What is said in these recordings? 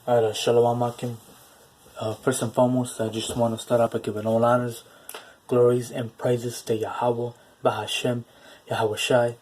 Alright, Shalom Akim. First and foremost, I just want to start out by giving all honors, glories, and praises to Yahweh, Bahashem, Yahweh Shai,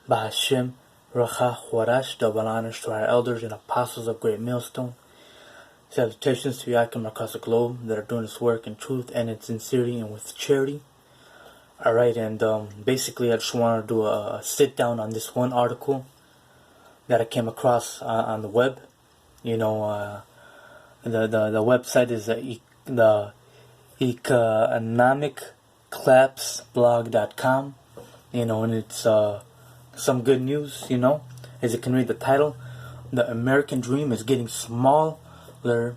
Bahashem, Racha, Huarash, double honors to our elders and apostles of Great Millstone. Salutations to Yakim across the globe that are doing this work in truth and in sincerity and with charity. Alright, and basically I just want to do a sit down on this one article that I came across on the web. You know, the website is the economiccollapseblog.com. You know, and it's some good news. You know, as you can read the title, the American dream is getting smaller,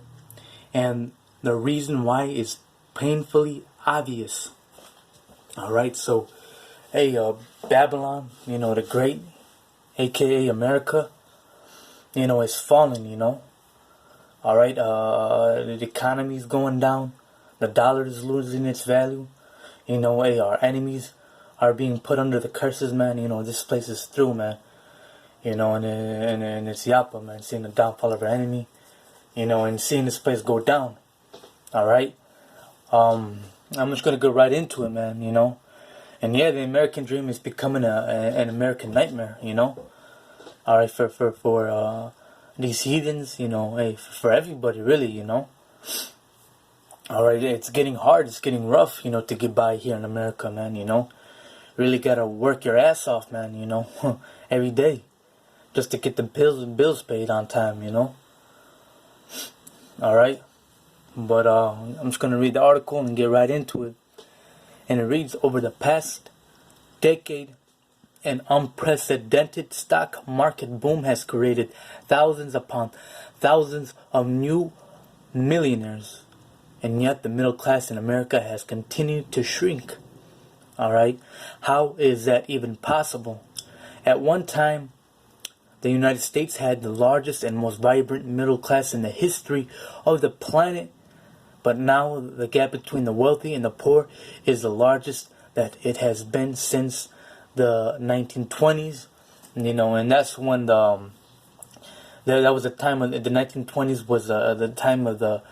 and the reason why is painfully obvious. All right, so hey, Babylon, you know, the Great, aka America, you know, is falling, you know. Alright, the economy is going down. The dollar is losing its value. You know, hey, our enemies are being put under the curses, man. You know, this place is through, man. You know, and it's Yapa, man. Seeing the downfall of our enemy. You know, and seeing this place go down. Alright? I'm just going to go right into it, man, you know. And yeah, the American dream is becoming an American nightmare, you know. Alright, for these heathens, you know, hey, for everybody, really, you know. Alright, it's getting hard, it's getting rough, you know, to get by here in America, man, you know. Really gotta work your ass off, man, you know, every day. Just to get the bills paid on time, you know. Alright, but I'm just gonna read the article and get right into it. And it reads, over the past decade, an unprecedented stock market boom has created thousands upon thousands of new millionaires. And yet the middle class in America has continued to shrink. Alright? How is that even possible? At one time, the United States had the largest and most vibrant middle class in the history of the planet. But now the gap between the wealthy and the poor is the largest that it has been since the 1920s, you know, and that's when that was the time of the 1920s was the time of the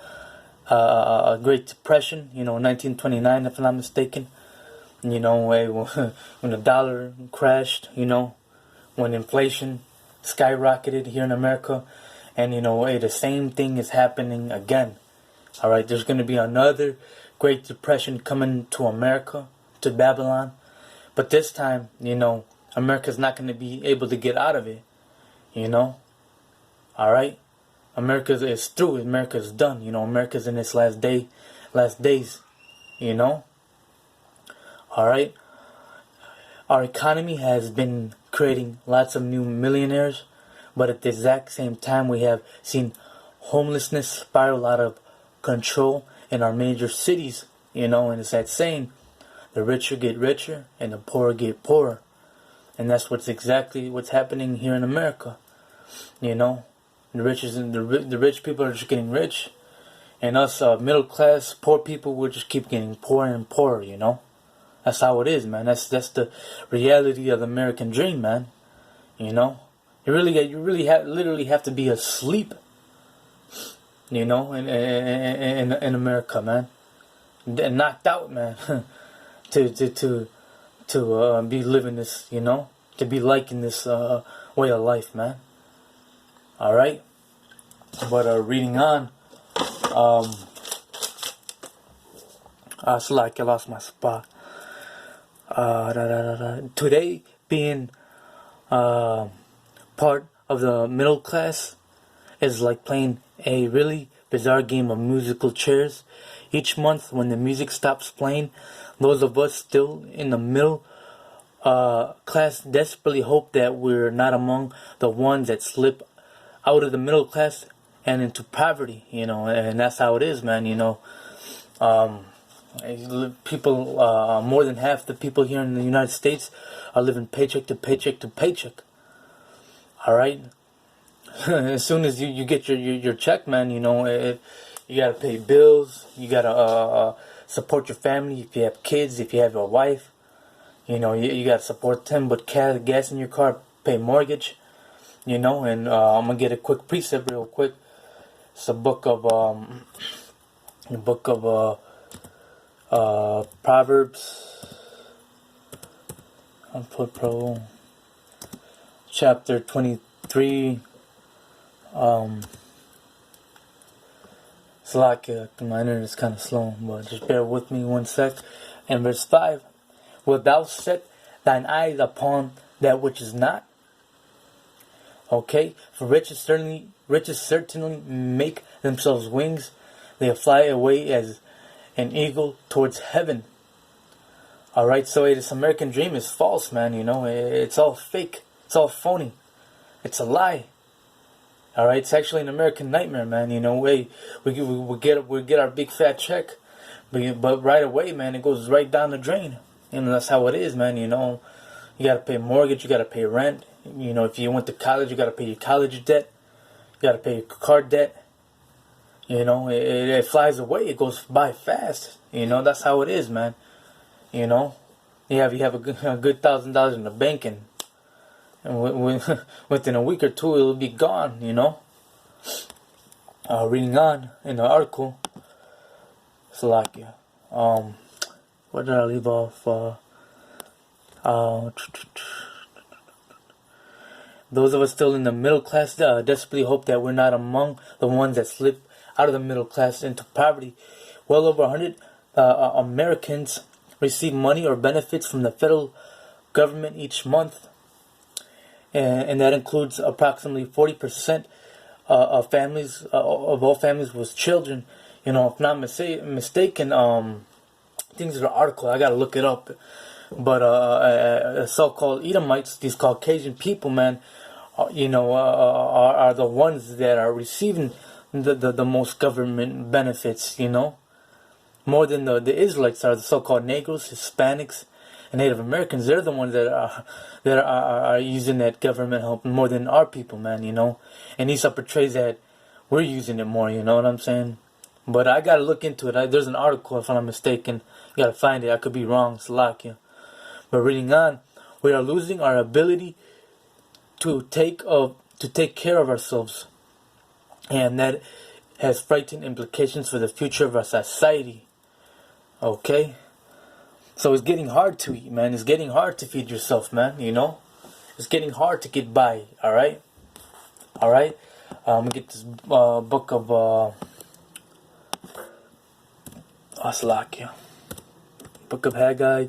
Great Depression, you know, 1929 if I'm not mistaken, you know, when the dollar crashed, you know, when inflation skyrocketed here in America, and you know, the same thing is happening again. All right, there's going to be another Great Depression coming to America, to Babylon. But this time, you know, America's not going to be able to get out of it, you know. Alright? America is through. America's done. You know, America's in its last days, you know. Alright? Our economy has been creating lots of new millionaires, but at the exact same time we have seen homelessness spiral out of control in our major cities, you know, and it's that saying, the richer get richer and the poorer get poorer. And that's exactly what's happening here in America. You know, the rich people are just getting rich, and us middle class poor people will just keep getting poorer and poorer, you know. That's how it is, man. That's the reality of the American dream, man. You know, you literally have to be asleep, you know, in America, man. And knocked out, man. to be living this, you know, to be liking this way of life, man. All right, but reading on, it's like I lost my spot. Today, being part of the middle class is like playing a really bizarre game of musical chairs. Each month, when the music stops playing, those of us still in the middle class desperately hope that we're not among the ones that slip out of the middle class and into poverty, you know, and that's how it is, man, you know. People, more than half the people here in the United States are living paycheck to paycheck to paycheck. Alright? As soon as you get your check, man, you know, you gotta pay bills, you gotta support your family, if you have kids, if you have a wife, you know, you gotta support them, but gas in your car, pay mortgage, you know, and I'm gonna get a quick precept real quick. It's a book of Proverbs. I'll put pro chapter 23. It's like my internet is kind of slow, but just bear with me one sec. And verse 5, wilt thou set thine eyes upon that which is not? Okay, for riches certainly make themselves wings. They fly away as an eagle towards heaven. Alright, so this American dream is false, man, you know. It's all fake. It's all phony. It's a lie. Alright, it's actually an American nightmare, man, you know. We get our big fat check, but right away, man, it goes right down the drain. And that's how it is, man, you know. You gotta pay mortgage, you gotta pay rent. You know, if you went to college, you gotta pay your college debt. You gotta pay your car debt. You know, it flies away. It goes by fast. You know, that's how it is, man. You know, you have a good $1,000 in the bank, and within a week or two, it'll be gone. You know. Reading on in the article, Slovakia. Where did I leave off? Those of us still in the middle class desperately hope that we're not among the ones that slip out of the middle class into poverty. Well over 100 Americans receive money or benefits from the federal government each month, and that includes approximately 40% of families, of all families with children. You know, if not mistaken, things in the article, I gotta look it up. But so-called Edomites, these Caucasian people, man, you know, are the ones that are receiving the most government benefits, you know. More than the Israelites are, the so-called Negroes, Hispanics, and Native Americans. They're the ones that are using that government help more than our people, man, you know. And Esau portrays that we're using it more, you know what I'm saying? But I gotta look into it. There's an article, if I'm not mistaken. You gotta find it. I could be wrong, Slovakia. But reading on, we are losing our ability to take care of ourselves, and that has frightening implications for the future of our society. Okay, so it's getting hard to eat, man. It's getting hard to feed yourself, man. You know, it's getting hard to get by. All right. I'm gonna get this book of Slovakia, Book of Haggai.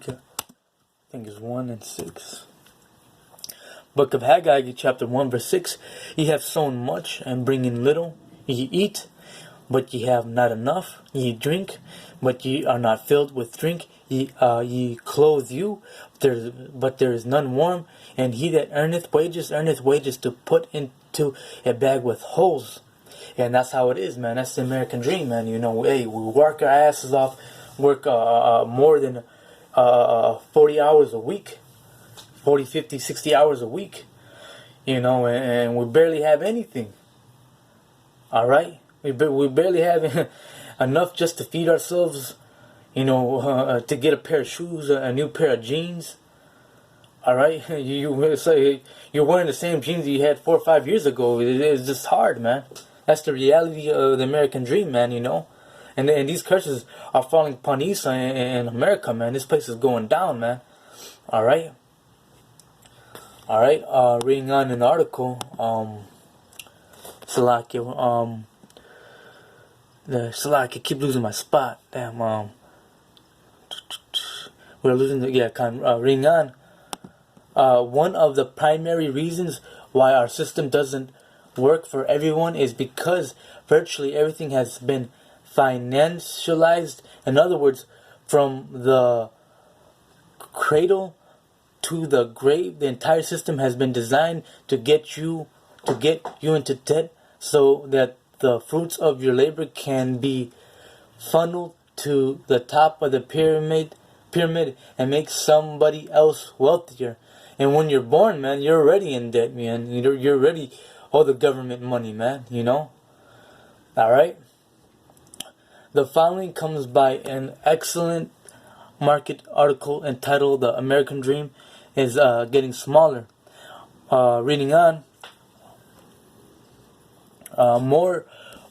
I think it's 1 and 6. Book of Haggai, chapter 1, verse 6. Ye have sown much and bring in little. Ye eat, but ye have not enough. Ye drink, but ye are not filled with drink. Ye clothe you, but there is none warm. And he that earneth wages to put into a bag with holes. And that's how it is, man. That's the American dream, man. You know, hey, we work our asses off, work more than 40 hours a week, 40, 50, 60 hours a week, you know, and we barely have anything. All right, we barely have enough just to feed ourselves, you know, to get a pair of shoes, a new pair of jeans. All right, you say you're wearing the same jeans you had 4 or 5 years ago. It's just hard, man. That's the reality of the American dream, man. You know. And these curses are falling upon Esau in America, man. This place is going down, man. Alright. Reading on an article, Slovakia, I keep losing my spot. Damn, we're losing reading on. One of the primary reasons why our system doesn't work for everyone is because virtually everything has been financialized. In other words, from the cradle to the grave, the entire system has been designed to get you into debt, so that the fruits of your labor can be funneled to the top of the pyramid and make somebody else wealthier. And when you're born, man, you're already in debt, man. You're already all the government money, man. You know. All right. The following comes by an excellent market article entitled "The American Dream is Getting Smaller." Reading on, more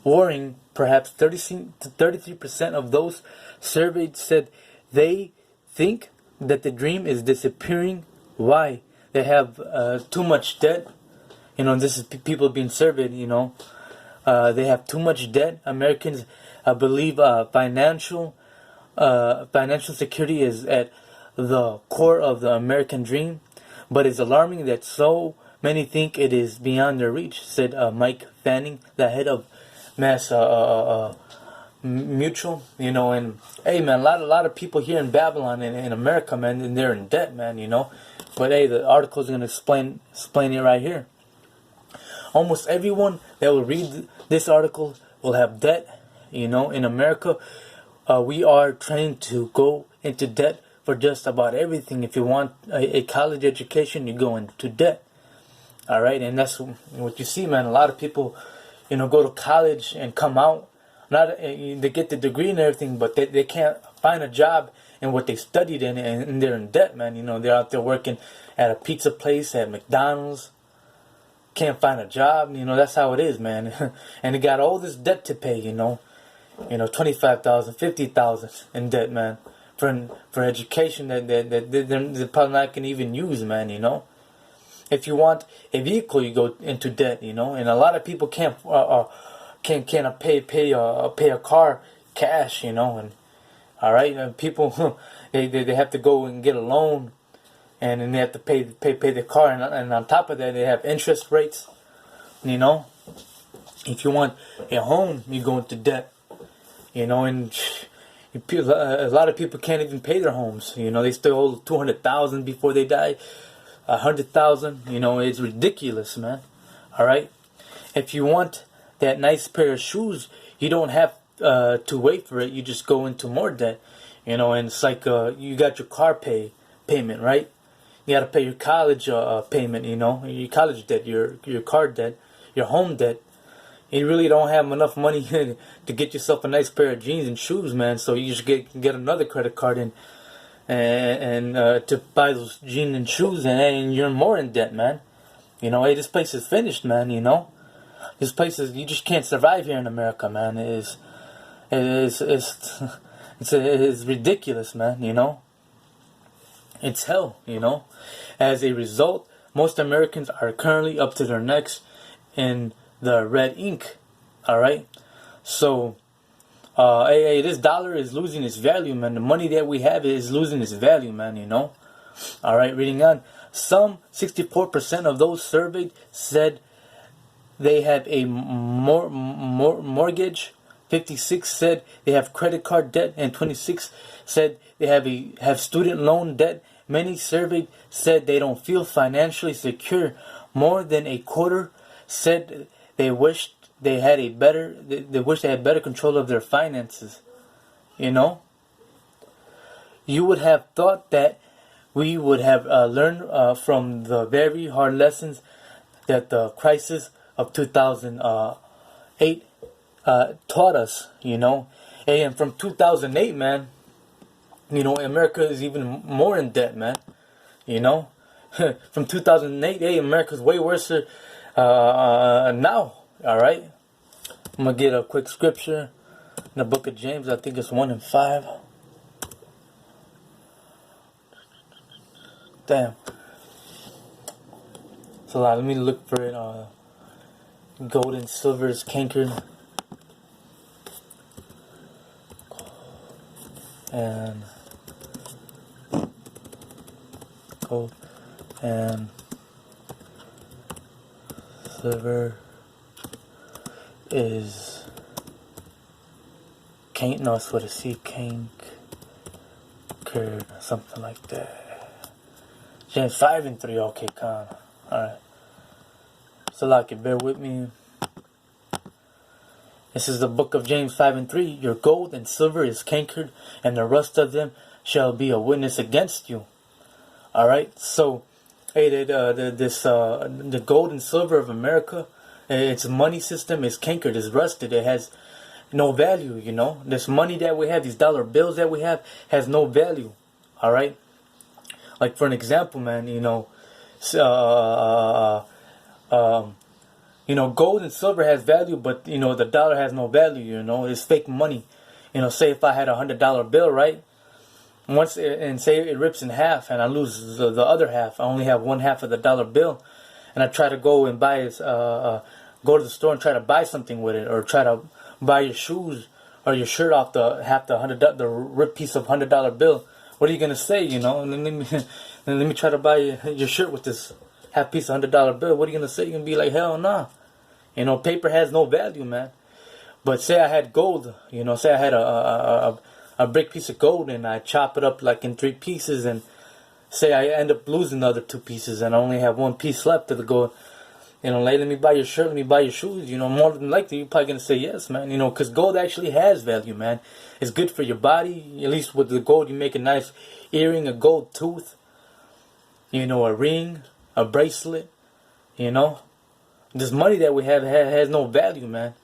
worrying. Perhaps 30 to 33% of those surveyed said they think that the dream is disappearing. Why? They have too much debt. This is people being surveyed. They have too much debt. Americans believe financial security is at the core of the American dream, but it's alarming that so many think it is beyond their reach, said Mike Fanning, the head of Mass Mutual. And hey, man, a lot of people here in Babylon and in America, man, and they're in debt, man. But hey, the article is going to explain it right here. Almost everyone that will read this article will have debt. In America, we are trained to go into debt for just about everything. If you want a college education, you go into debt. All right, and that's what you see, man. A lot of people, go to college and come out. They get the degree and everything, but they can't find a job in what they studied in, and they're in debt, man. They're out there working at a pizza place, at McDonald's. Can't find a job. That's how it is, man. And they got all this debt to pay. $25,000, $50,000 in debt, man, for education that they're probably not gonna even use, man. If you want a vehicle, you go into debt. And a lot of people can't pay a car cash. And all right, people they have to go and get a loan, and then they have to pay the car, and on top of that, they have interest rates. If you want a home, you go into debt. And a lot of people can't even pay their homes. They still owe $200,000 before they die, $100,000. It's ridiculous, man. All right. If you want that nice pair of shoes, you don't have to wait for it. You just go into more debt. And it's like you got your car payment, right? You got to pay your college payment. Your college debt, your car debt, your home debt. You really don't have enough money to get yourself a nice pair of jeans and shoes, man. So you just get another credit card and to buy those jeans and shoes, and you're more in debt, man. Hey, this place is finished, man. This place is, you just can't survive here in America, man. It's ridiculous, man. It's hell, As a result, most Americans are currently up to their necks in the red ink. All right, so hey, this dollar is losing its value, man. The money that we have is losing its value, man. All right, reading on. Some 64% of those surveyed said they have a mortgage. 56 said they have credit card debt, and 26 said they have student loan debt. Many surveyed said they don't feel financially secure. More than a quarter said they wished they had better control of their finances. You would have thought that we would have learned from the very hard lessons that the crisis of 2008 taught us. And from 2008, man, America is even more in debt, man. From 2008, hey, America's way worse now. All right, I'm gonna get a quick scripture in the book of James. I think it's 1:5. Damn, it's a lot. Let me look for it. Gold and silver is cankered, and gold and silver is no, it's what a C, cankered, something like that. James 5:3. Okay, con. Alright. So like it, bear with me. This is the book of James 5:3. Your gold and silver is cankered, and the rust of them shall be a witness against you. Alright, so hey, the gold and silver of America, its money system is cankered, is rusted, it has no value, This money that we have, these dollar bills that we have, has no value. Alright? Like for an example, man, You know, gold and silver has value, but you know the dollar has no value. You know, it's fake money. You know, say if I had $100 bill, right? And say it rips in half, and I lose the other half. I only have one half of the dollar bill, and I try to go and buy go to the store and try to buy something with it, or try to buy your shoes or your shirt off the ripped piece of $100 bill. What are you gonna say? You know, and then let me try to buy your shirt with this half piece of $100 bill. What are you gonna say? You're gonna be like, hell nah. You know, paper has no value, man. But say I had gold, you know, say I had a big piece of gold and I chop it up like in 3 pieces, and say I end up losing the other 2 pieces and I only have 1 piece left of the gold. You know, like, let me buy your shirt, let me buy your shoes. You know, more than likely you're probably gonna say yes, man. You know, because gold actually has value, man. It's good for your body. At least with the gold, you make a nice earring, a gold tooth. You know, a ring, a bracelet. You know, this money that we have has no value, man.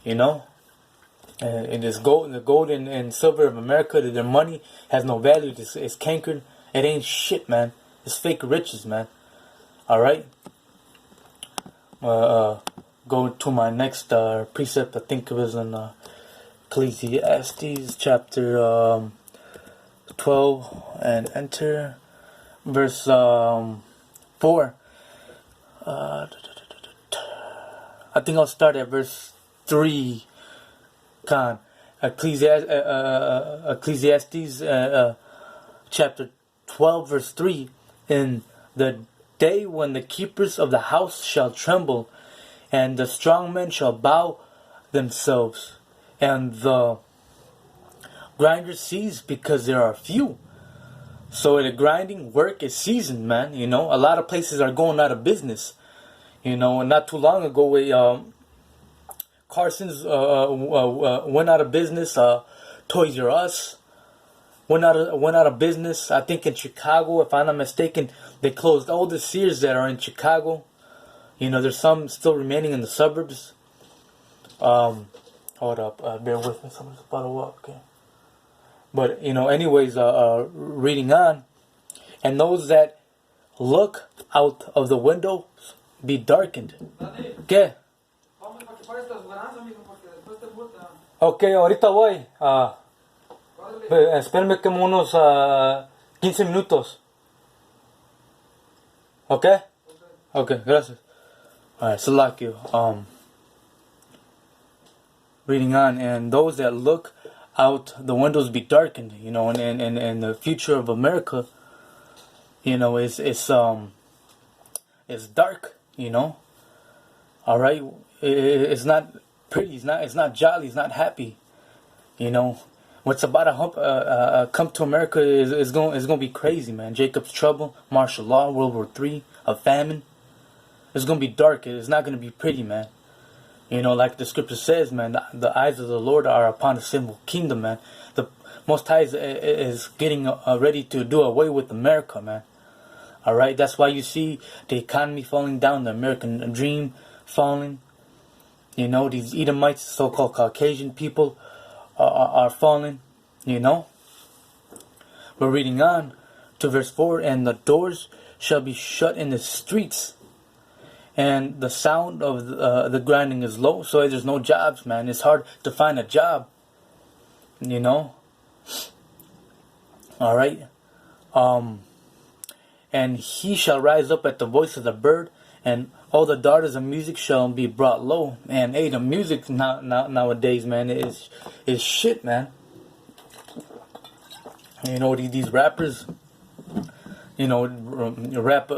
You know, and this gold, the gold and silver of America, their money has no value. It's cankered. It ain't shit, man. It's fake riches, man. All right. Go to my next precept. I think it was in Ecclesiastes chapter 12, and enter verse 4. I think I'll start at verse 3. Ecclesiastes chapter 12 verse 3. In the day when the keepers of the house shall tremble, and the strong men shall bow themselves, and the grinders cease because there are few. So the grinding work is seasoned, man. You know, a lot of places are going out of business. You know, and not too long ago, Carson's went out of business. Toys R Us went out of business. I think in Chicago, if I'm not mistaken, they closed all the Sears that are in Chicago. You know, there's some still remaining in the suburbs. Hold up, bear with me. Someone's about to walk. Okay. But you know, anyways, reading on, and those that look out of the windows be darkened. ¿Qué? Okay, ahorita voy. Espérenme como unos 15 minutos. Okay? Okay, gracias. Alright, Salakio. Reading on, and those that look out the windows be darkened, you know, and the future of America, you know, is dark, you know. All right, it's not pretty, it's not jolly, it's not happy, you know. What's about to come to America is going to be crazy, man. Jacob's trouble, martial law, World War III, a famine. It's going to be dark. It's not going to be pretty, man. You know, like the scripture says, man, the eyes of the Lord are upon the sinful kingdom, man. The Most High is getting ready to do away with America, man. All right, that's why you see the economy falling down, the American dream falling. You know, these Edomites, so-called Caucasian people, are falling. You know. We're reading on to verse 4, and the doors shall be shut in the streets, and the sound of the grinding is low. So there's no jobs, man. It's hard to find a job. You know. All right. And he shall rise up at the voice of the bird, and all the daughters of music shall be brought low. And hey, the music nowadays, man, is shit, man. You know, these rappers, you know, rap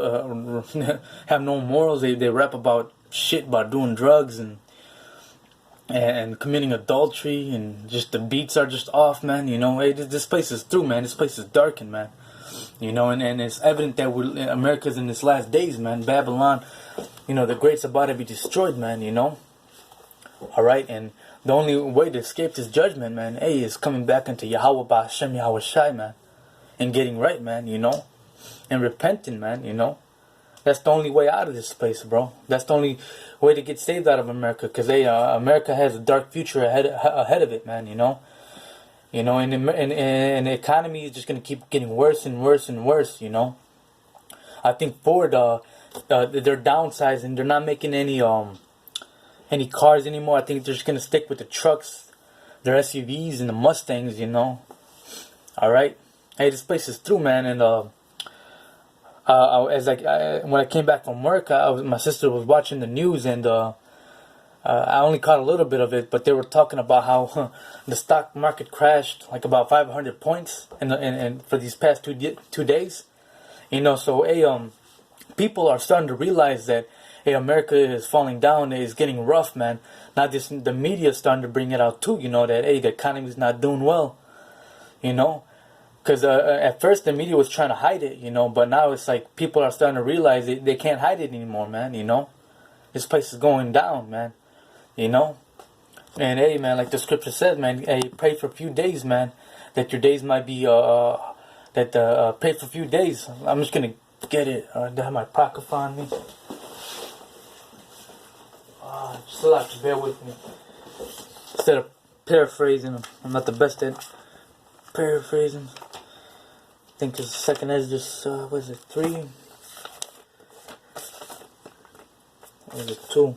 have no morals. They rap about shit, about doing drugs and committing adultery, and just the beats are just off, man. You know, hey, this place is through, man. This place is darkened, man. You know, and it's evident that America's in its last days, man. Babylon, you know, the great's about to be destroyed, man. You know, all right, and the only way to escape this judgment, man, hey, is coming back into Yahweh Ba'Hashem Yahweh Shai, man, and getting right, man. You know, and repenting, man. You know, that's the only way out of this place, bro. That's the only way to get saved out of America, because America has a dark future ahead of it, man. You know. You know, and the economy is just going to keep getting worse and worse and worse, you know. I think Ford, they're downsizing. They're not making any any cars anymore. I think they're just gonna stick with the trucks, their SUVs, and the Mustangs. You know. All right. Hey, this place is through, man. And when I came back from work, my sister was watching the news, and I only caught a little bit of it, but they were talking about how the stock market crashed like about 500 points and for these past 2 days. You know, so people are starting to realize that America is falling down, it's getting rough, man. Now the media is starting to bring it out too. You know that the economy is not doing well. You know. Because at first the media was trying to hide it, you know, but now it's like people are starting to realize they can't hide it anymore, man, you know. This place is going down, man, you know. And hey, man, like the scripture says, man, hey, pray for a few days, man, that your days might be, pray for a few days. I'm just going to get it. I have my apocrypha on me. Still have to bear with me. Instead of paraphrasing, I'm not the best at paraphrasing. I think it's second Ezra, what is it, 3? Or is it 2?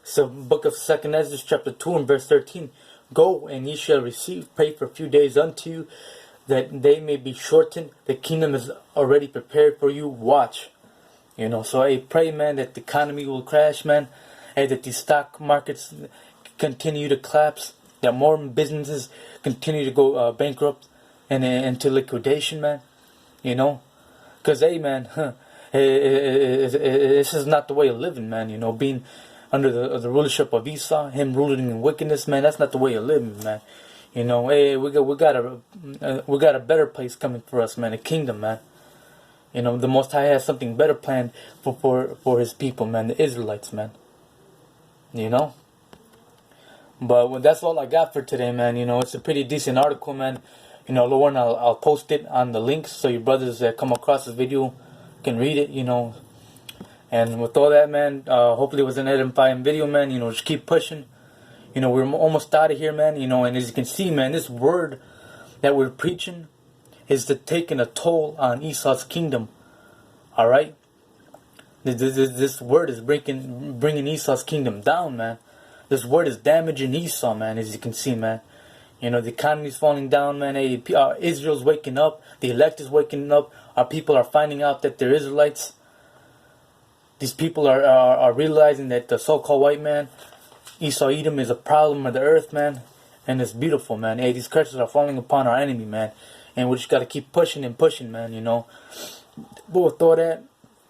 So, book of second Ezra, chapter 2 and verse 13. Go, and ye shall receive, pray for a few days unto you, that they may be shortened. The kingdom is already prepared for you. Watch. You know, so hey, pray, man, that the economy will crash, man. Hey, that the stock markets continue to collapse. That more businesses continue to go bankrupt and into liquidation, man. You know, because hey, man, this is not the way of living, man. You know, being under the rulership of Esau, him ruling in wickedness, man. That's not the way of living, man. You know, hey, we got a better place coming for us, man. A kingdom, man. You know, the Most High has something better planned for His people, man. The Israelites, man. You know. But that's all I got for today, man. You know, it's a pretty decent article, man. You know, Lauren, I'll post it on the links so your brothers that come across this video can read it, you know. And with all that, man, hopefully it was an edifying video, man. You know, just keep pushing. You know, we're almost out of here, man. You know, and as you can see, man, this word that we're preaching is taking a toll on Esau's kingdom. All right? This word is bringing Esau's kingdom down, man. This word is damaging Esau, man, as you can see, man. You know, the economy's falling down, man. Hey, Israel's waking up. The elect is waking up. Our people are finding out that they're Israelites. These people are realizing that the so-called white man, Esau Edom, is a problem of the earth, man. And it's beautiful, man. Hey, these curses are falling upon our enemy, man. And we just got to keep pushing and pushing, man, you know. But with all that,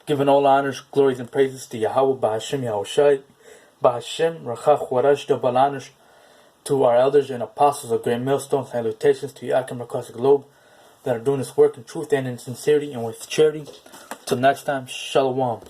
giving all honors, glories, and praises to Yahweh, Ba'ashem, Yahushai, Ba'ashem, Rachach, Warash, Balanish, to our elders and apostles of Great Millstone. Salutations to Yakim across the globe that are doing this work in truth and in sincerity and with charity. Till next time, Shalom.